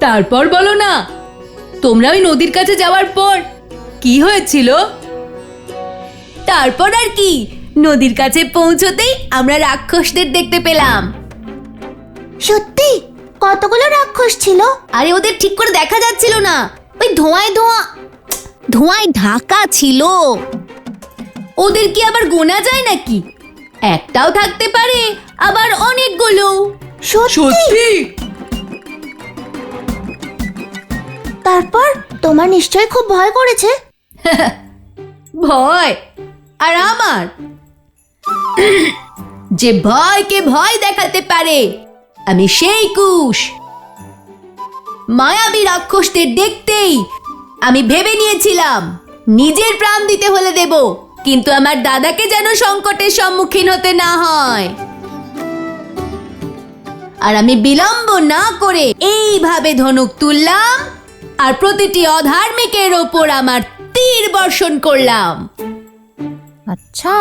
তারপর বলো না, তোমরা ওই নদীর কাছে যাওয়ার পর কি হয়েছিল? তারপর আর কি, নদীর কাছে পৌঁছতেই আমরা রাক্ষসদের দেখতে পেলাম। সত্যি? কতগুলো রাক্ষস ছিল? আরে ওদের ঠিক করে দেখা যাচ্ছিল না, ওই ধোঁয়ায় ঢাকা ছিল। ওদের কি আবার গোনা যায় নাকি? একটাও থাকতে পারে, আবার অনেকগুলো। সত্যি? তারপর তোমার নিশ্চয়ই খুব ভয় করেছে। ভয়? আর আমার? যে ভয়কে ভয় দেখাতে পারে, আমি সেই কুশ। মায়াবী রাক্ষসদের দেখতেই আমি ভেবে নিয়েছিলাম নিজের প্রাণ দিতে হলে দেব, কিন্তু আমার দাদাকে যেন সংকটের সম্মুখীন হতে না হয়। আর আমি বিলম্ব না করে এইভাবে ধনুক তুললাম আর প্রতিটি অধার্মিকের ওপর আমার তীর বর্ষণ করলাম। আচ্ছা,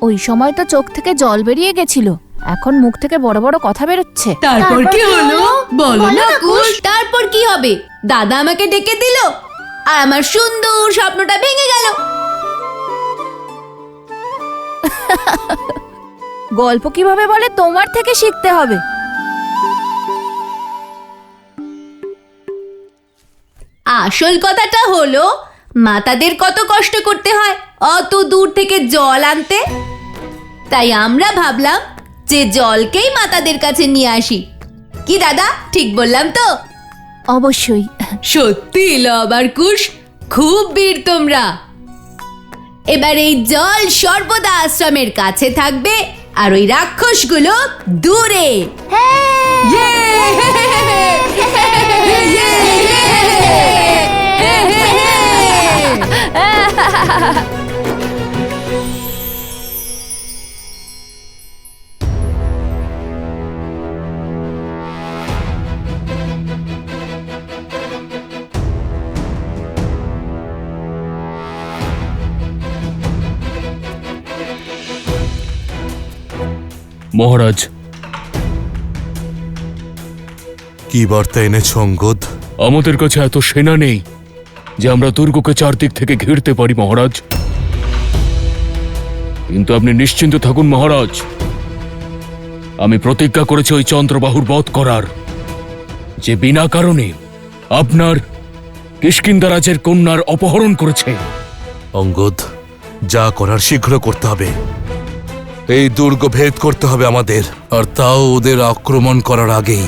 ওই সময় তো চোখ থেকে জল বেরিয়ে গেছিল, এখন মুখ থেকে বড় বড় কথা বেরোচ্ছে। তারপর কি হলো বলো না কুশ? তারপর কি হবে? দাদা আমাকে ডেকে দিল আর আমার সুন্দর স্বপ্নটা ভেঙে গেল। গল্প কিভাবে বলে তোমার থেকে শিখতে হবে। আসল কথাটা হলো, মাতাদের কত কষ্ট করতে হয় অত দূর থেকে জল আনতে। তাই আমরা ভাবলাম যে জলকেই মাতাদের কাছে নিয়ে আসি। কি দাদা, ঠিক বললাম তো? অবশ্যই। সত্যি লব আর কুশ, খুব বীর তোমরা। এবার এই জল সর্বদা আশ্রমের কাছে থাকবে আর ওই রাক্ষসগুলো দূরে। মহারাজ, কি বার্তা এনেছ অঙ্গদ? আমাদের কাছে এত সেনা নেই যে আমরা দুর্গকে চারদিক থেকে ঘিরতে পারি মহারাজ। কিন্তু আপনি নিশ্চিন্ত থাকুন মহারাজ, আমি প্রতিজ্ঞা করেছি ওই চন্দ্রবাহুর বধ করার, যে বিনা কারণে আপনার কিষ্কিন্ধা রাজের কন্যার অপহরণ করেছে। অঙ্গদ, যা করার শীঘ্র করতে হবে। এই দুর্গ ভেদ করতে হবে আমাদের, আর তাও ওদের আক্রমণ করার আগেই।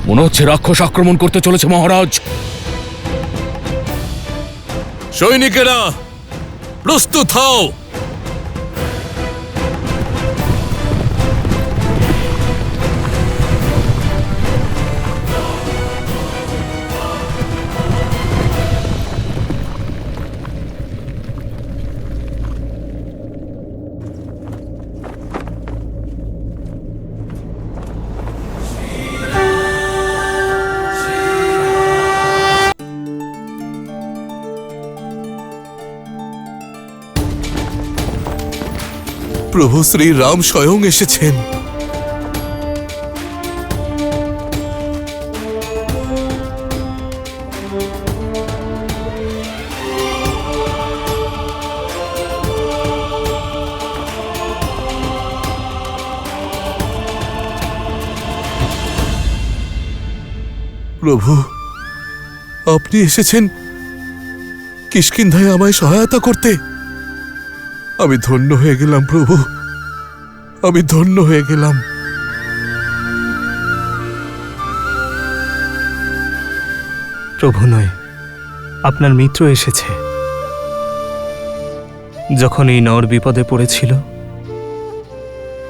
মনে হচ্ছে রাক্ষস আক্রমণ করতে চলেছে মহারাজ। সৈনিকেরা প্রস্তুত হও। প্রভু শ্রী রাম স্বয়ং এসেছেন। প্রভু, আপনি এসেছেন কিষ্কিন্ধায় আমায় সহায়তা করতে। আমি ধন্য হয়ে গেলাম প্রভু, আমি ধন্য হয়ে গেলাম। প্রভু নয়, আপনার মিত্র এসেছে। যখন এই নর বিপদে পড়েছিল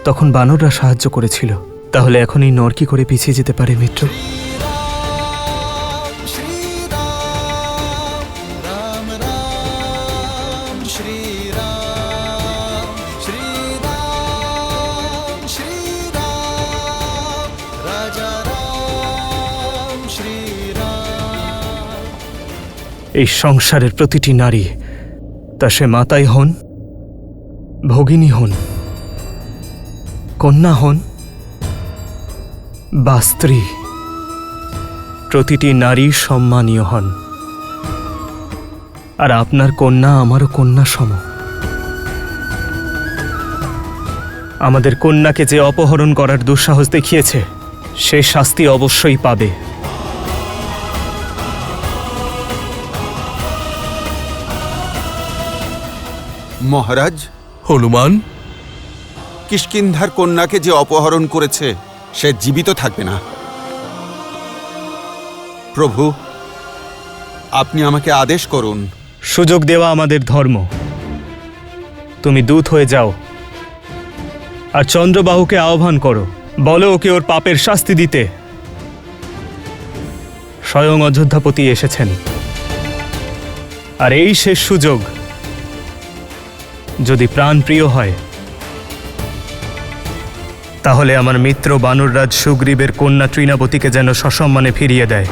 তখন বানররা সাহায্য করেছিল, তাহলে এখন এই নর কি করে পিছিয়ে যেতে পারে মিত্র? এই সংসারের প্রতিটি নারী, তা সে মাতাই হন ভগিনী হন, কন্যা হন বা স্ত্রী, প্রতিটি নারী সম্মানীয় হন। আর আপনার কন্যা আমারও কন্যা সম। আমাদের কন্যাকে যে অপহরণ করার দুঃসাহস দেখিয়েছে সে শাস্তি অবশ্যই পাবে। মহারাজ, হনুমান, কিষ্কিন্ধার কন্যাকে যে অপহরণ করেছে সে জীবিত থাকবে না। প্রভু, আপনি আমাকে আদেশ করুন। সুযোগ দেওয়া আমাদের ধর্ম। তুমি দূত হয়ে যাও আর চন্দ্রবাহুকে আহ্বান করো, বলো ওকে ওর পাপের শাস্তি দিতে। স্বয়ং অযোধ্যাপতি এসেছেন, আর এই শেষ সুযোগ। যদি প্রাণ প্রিয় হয় তাহলে আমার মিত্র বানররাজ সুগ্রীবের কন্যা তৃণাবতীকে যেন সসম্মানে ফিরিয়ে দেয়।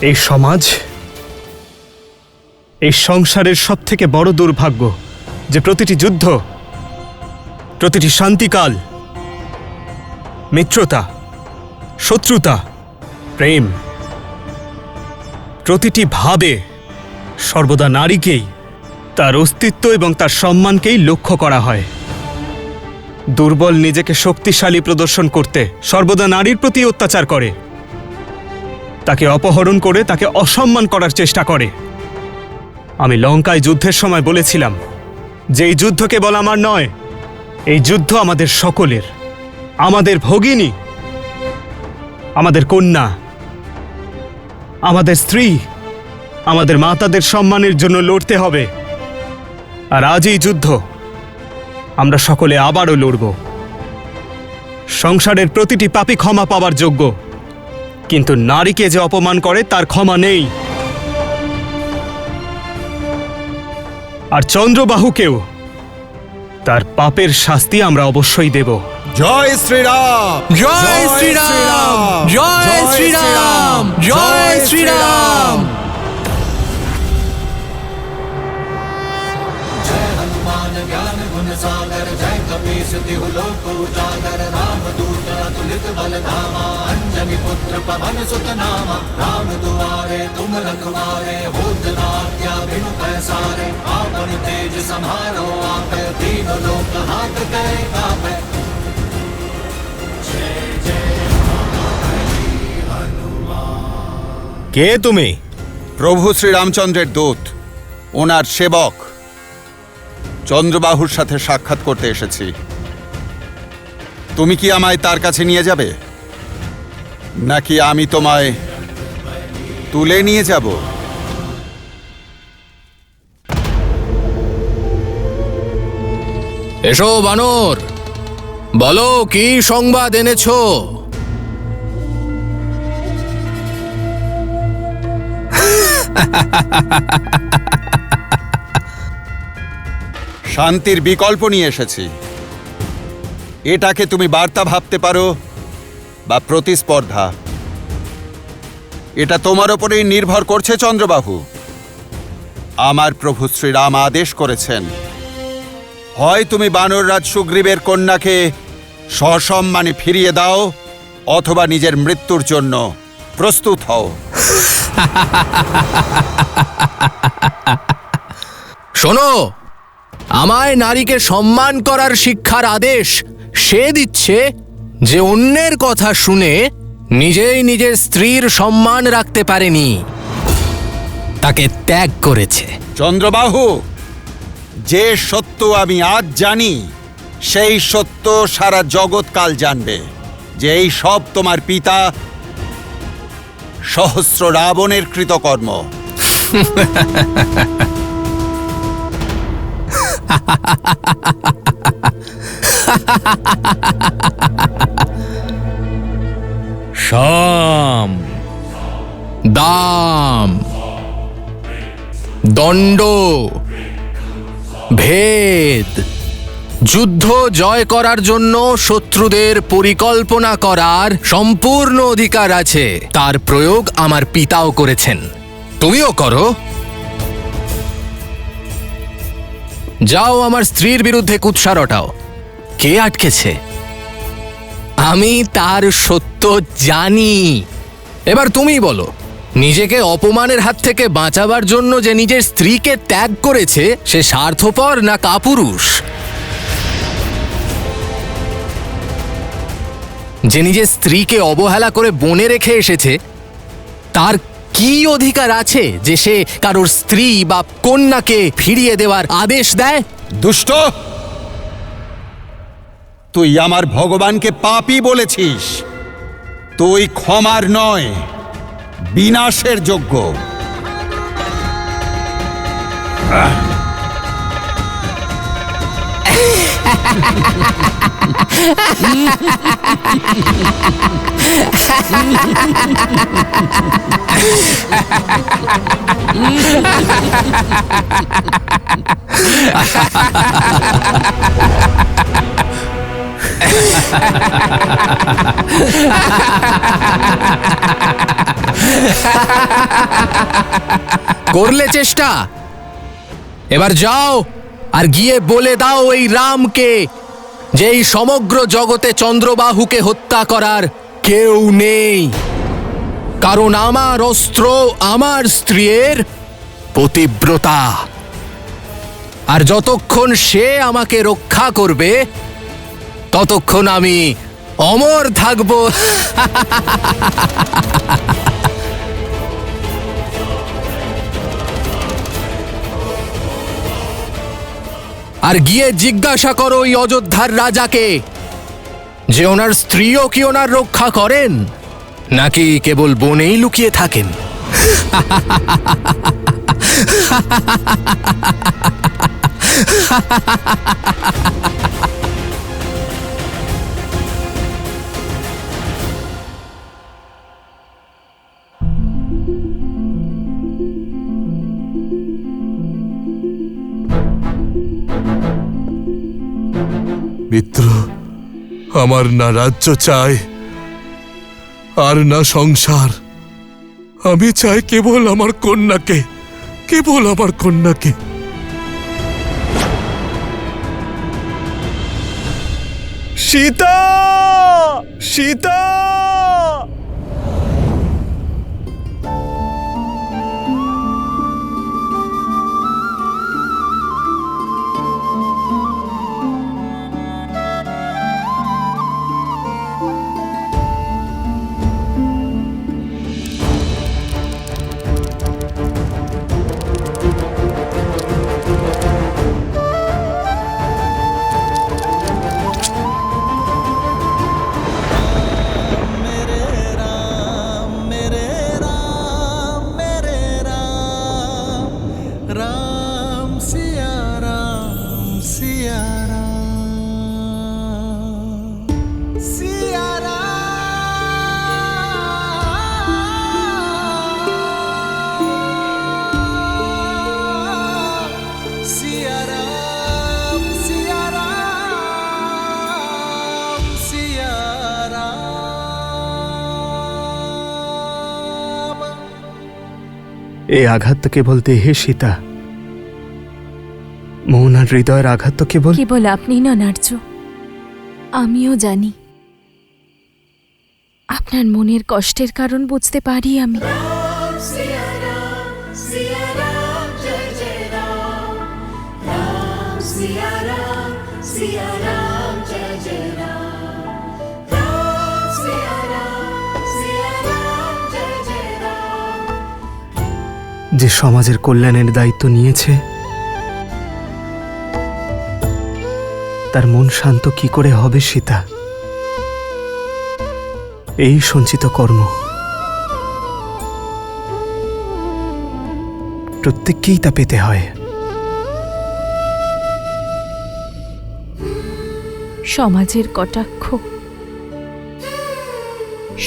এই সমাজ, এই সংসারের সবথেকে বড় দুর্ভাগ্য যে প্রতিটি যুদ্ধ, প্রতিটি শান্তিকাল, মিত্রতা, শত্রুতা, প্রেম, প্রতিটি ভাবে সর্বদা নারীকেই, তার অস্তিত্ব এবং তার সম্মানকেই লক্ষ্য করা হয়। দুর্বল নিজেকে শক্তিশালী প্রদর্শন করতে সর্বদা নারীর প্রতি অত্যাচার করে, তাকে অপহরণ করে তাকে অসম্মান করার চেষ্টা করে। আমি লঙ্কায় যুদ্ধের সময় বলেছিলাম যে এই যুদ্ধ কেবল আমার নয়, এই যুদ্ধ আমাদের সকলের, আমাদের ভগিনী, আমাদের কন্যা, আমাদের স্ত্রী, আমাদের মাতাদের সম্মানের জন্য লড়তে হবে। আর আজ এই যুদ্ধ আমরা সকলে আবারও লড়ব। সংসারের প্রতিটি পাপী ক্ষমা পাওয়ার যোগ্য, কিন্তু নারীকে যে অপমান করে তার ক্ষমা নেই। আর চন্দ্রবাহুকেও তার পাপের শাস্তি আমরা অবশ্যই দেব। জয় শ্রীরাম, জয় শ্রীরাম, জয় শ্রীরাম, জয় শ্রীরাম। কে তুমি? প্রভু শ্রীরামচন্দ্রের দূত, ওনার সেবক। চন্দ্রবাহুর সাথে সাক্ষাৎ করতে এসেছি। তুমি কি আমায় তার কাছে নিয়ে যাবে, নাকি আমি তোমায় তুলে নিয়ে যাব? এসো বানর, বলো কি সংবাদ এনেছো? শান্তির বিকল্প নিয়ে এসেছি। এটাকে তুমি বার্তা ভাবতে পারো বা প্রতিস্পর্ধা, এটা তোমার ওপরেই নির্ভর করছে চন্দ্রবাহু। আমার প্রভু শ্রীরাম আদেশ করেছেন, হয় তুমি বানররাজ সুগ্রীবের কন্যাকে সসম্মানে ফিরিয়ে দাও, অথবা নিজের মৃত্যুর জন্য প্রস্তুত হও। শোনো, আমায় নারীকে সম্মান করার শিক্ষার আদেশ সে দিচ্ছে যে অন্যের কথা শুনে নিজেই নিজের স্ত্রীর সম্মান রাখতে পারেনি, তাকে ত্যাগ করেছে। চন্দ্রবাহু, যে সত্য আমি আজ জানি সেই সত্য সারা জগৎকাল জানবে, যে এই সব তোমার পিতা সহস্র রাবণের কৃতকর্ম। শাম, দাম, দণ্ড, ভেদ। যুদ্ধ জয় করার জন্য শত্রুদের পরিকল্পনা করার সম্পূর্ণ অধিকার আছে। তার প্রয়োগ আমার পিতাও করেছেন, তুমিও করো। যাও আমার স্ত্রীর বিরুদ্ধে কুৎসা রটাও। কে আটকেছে? আমি তার সত্য জানি। এবার তুমি বলো, নিজেকে অপমানের হাত থেকে বাঁচাবার জন্য যে নিজের স্ত্রীকে ত্যাগ করেছে সে স্বার্থপর না কাপুরুষ? যে নিজের স্ত্রীকে অবহেলা করে বনে রেখে এসেছে তার কি অধিকার আছে যে সে কারোর স্ত্রী বা কন্যাকে ফিরিয়ে দেওয়ার আদেশ দেয়? দুষ্ট, তুই আমার ভগবানকে পাপী বলেছিস। তুই ক্ষমার নয়, বিনাশের যোগ্য। করলে চেষ্টা, এবার যাও আর গিয়ে বলে দাও এই রামকে যে এই সমগ্র জগতে চন্দ্রবাহুকে হত্যা করার কেউ নেই, কারণ আমার অস্ত্র আমার স্ত্রীর পতিব্রতা। আর যতক্ষণ সে আমাকে রক্ষা করবে ততক্ষণ আমি অমর থাকব। আর গিয়ে জিজ্ঞাসা করো ওই অযোধ্যার রাজাকে যে ওনার স্ত্রীও কি ওনার রক্ষা করেন নাকি কেবল বনেই লুকিয়ে থাকেন। মিত্র, আমার না রাজ্য চাই আর না সংসার। আমি চাই কেবল আমার কন্যাকে, কেবল আমার কন্যাকে। সীতা, সীতা! এই আঘাত তো কেবল দেহে সীতা, মন আর হৃদয়ের আঘাত তো কেবল কেবল আপনি নন আর্য, আমিও জানি। আপনার মনের কষ্টের কারণ বুঝতে পারি আমি। যে সমাজের কল্যাণের দায়িত্ব নিয়েছে তার মন শান্ত কি করে হবে সীতা? এই সঞ্চিত কর্ম প্রত্যেককেই তা পেতে হয়। সমাজের কটাক্ষ,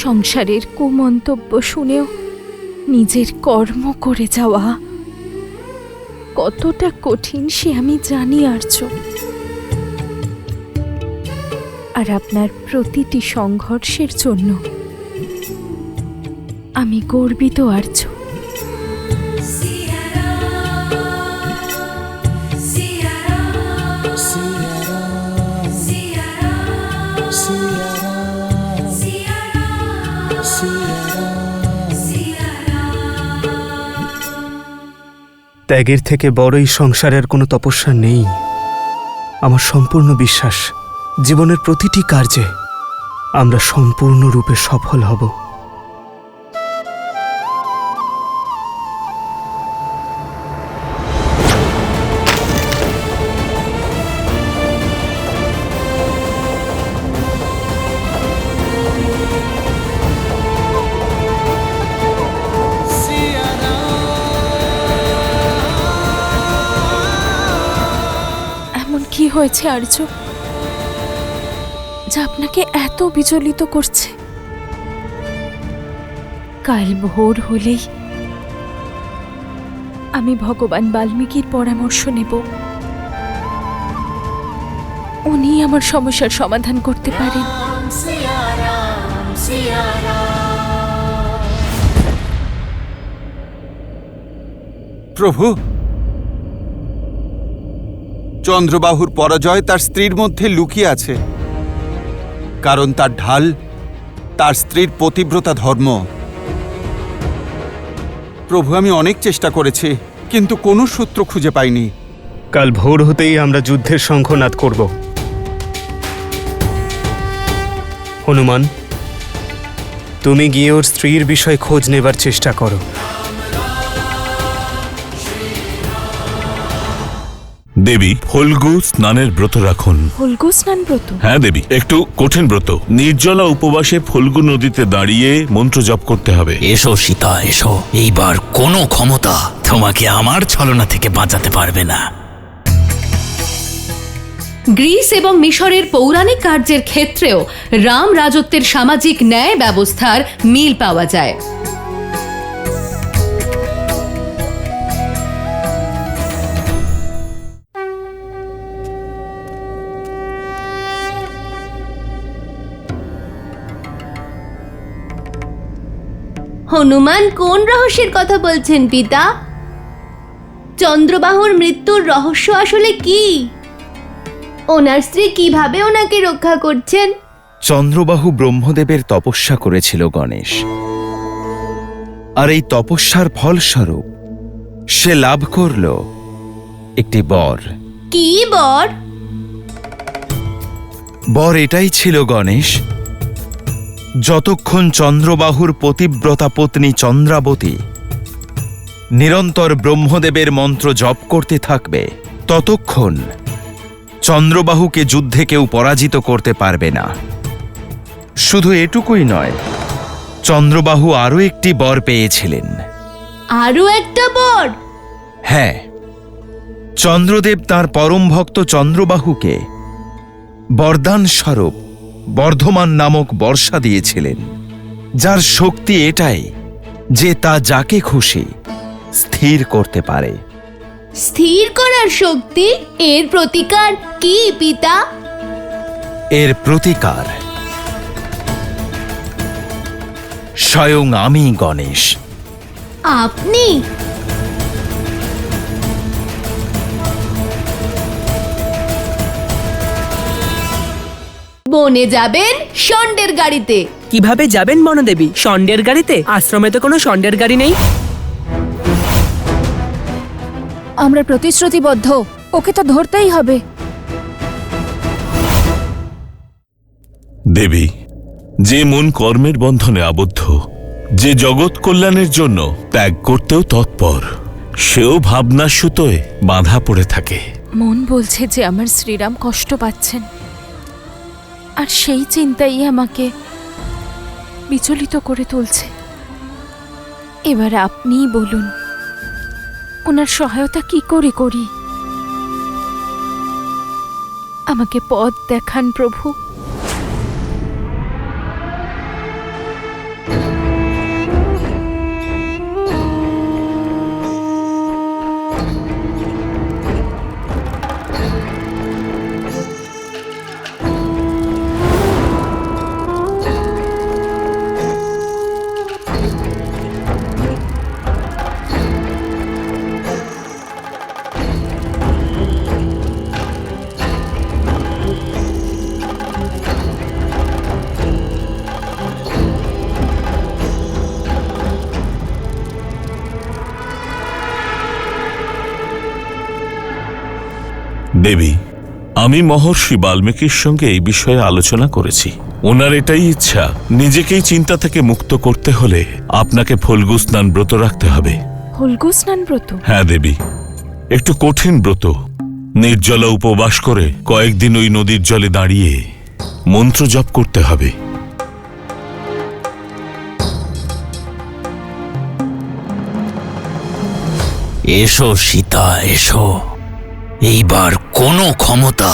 সংসারের কুমন্তব্য শুনেও নিজের কর্ম করে যাওয়া, কতটা কঠিন সে আমি জানি আর্য। আর আপনার প্রতিটি সংঘর্ষের জন্য আমি গর্বিত আর্য। ত্যাগের থেকে বড়ই সংসারের কোনো তপস্যা নেই। আমার সম্পূর্ণ বিশ্বাস জীবনের প্রতিটি কার্যে আমরা সম্পূর্ণরূপে সফল হব। কি হয়েছে আর্য, যা আপনাকে এত বিচলিত করছে? কাল ভোর হলেই আমি ভগবান বাল্মীকির পরামর্শ নেব। উনি আমার সমস্যার সমাধান করতে পারেন। প্রভু, চন্দ্রবাহুর পরাজয় তার স্ত্রীর মধ্যে লুকিয়ে আছে, কারণ তার ঢাল তার স্ত্রীর পতিব্রতা ধর্ম। প্রভু, আমি অনেক চেষ্টা করেছি, কিন্তু কোনো সূত্র খুঁজে পাইনি। কাল ভোর হতেই আমরা যুদ্ধের শঙ্খনাদ করব। হনুমান, তুমি গিয়ে ওর স্ত্রীর বিষয়ে খোঁজ নেবার চেষ্টা করো। দেবী, ফল্গু স্নানের ব্রত রাখুন। ফল্গু স্নান ব্রত? হ্যাঁ দেবী, একটু কঠিন ব্রত। নির্জলা উপবাসে ফল্গু নদীতে দাঁড়িয়ে মন্ত্র জপ করতে হবে। এসো সীতা, এসো। এইবার কোনো ক্ষমতা তোমাকে আমার ছলনা থেকে বাঁচাতে পারবে না। গ্রিস এবং মিশরের পৌরাণিক কার্যের ক্ষেত্রেও রাম রাজত্বের সামাজিক ন্যায় ব্যবস্থার মিল পাওয়া যায়। হনুমান কোন রহস্যের কথা বলছেন পিতা? চন্দ্রবাহুর মৃত্যুর রহস্য আসলে কি? ওনার স্ত্রী কিভাবে ওনাকে রক্ষা করছেন? চন্দ্রবাহু ব্রহ্মদেবের তপস্যা করেছিল গণেশ, আর এই তপস্যার ফলস্বরূপ সে লাভ করল একটি বর। কি বর? বর এটাই ছিল গণেশ, যতক্ষণ চন্দ্রবাহুর পতিব্রতা পত্নী চন্দ্রাবতী নিরন্তর ব্রহ্মদেবের মন্ত্র জপ করতে থাকবে, ততক্ষণ চন্দ্রবাহুকে যুদ্ধে কেউ পরাজিত করতে পারবে না। শুধু এটুকুই নয়, চন্দ্রবাহু আরও একটি বর পেয়েছিলেন। আরও একটা বর? হ্যাঁ, চন্দ্রদেব তাঁর পরম ভক্ত চন্দ্রবাহুকে বরদান স্বরূপ বর্ধমান নামক বর্ষা দিয়েছিলেন, যার শক্তি এটাই যে তা যাকে খুশি স্থির করতে পারে। স্থির করার শক্তি? এর প্রতিকার কি পিতা? এর প্রতিকার স্বয়ং আমি গণেশ। আপনি? বনে যাবেন ষণ্ডের গাড়িতে? কিভাবে যাবেন বনদেবী? ষণ্ডের গাড়িতে? আশ্রমে তো কোনো ষণ্ডের গাড়ি নেই। আমরা প্রতিশ্রুতিবদ্ধ, ওকে তো ধরতেই হবে। দেবী, যে মন কর্মের বন্ধনে আবদ্ধ, যে জগৎ কল্যাণের জন্য ত্যাগ করতেও তৎপর, সেও ভাবনার সুতোয় বাঁধা পড়ে থাকে। মন বলছে যে আমার শ্রীরাম কষ্ট পাচ্ছেন, আর সেই চিন্তাই আমাকে বিচলিত করে তুলছে। এবার আপনিই বলুন, ওনার সহায়তা কি করে করি? আমাকে পথ দেখান প্রভু। দেবী, আমি মহর্ষি বাল্মীকির সঙ্গে এই বিষয়ে আলোচনা করেছি। ওনার এটাই ইচ্ছা, নিজেকেই চিন্তা থেকে মুক্ত করতে হলে আপনাকে ফল্গু স্নান ব্রত রাখতে হবে। ফল্গু স্নান ব্রত? হ্যাঁ দেবী, একটু কঠিন ব্রত। নির্জলা উপবাস করে কয়েকদিন ওই নদীর জলে দাঁড়িয়ে মন্ত্র জপ করতে হবে। এসো সীতা, এসো। এইবার কোনো ক্ষমতা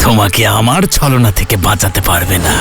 তোমাকে আমার ছলনা থেকে বাঁচাতে পারবে না।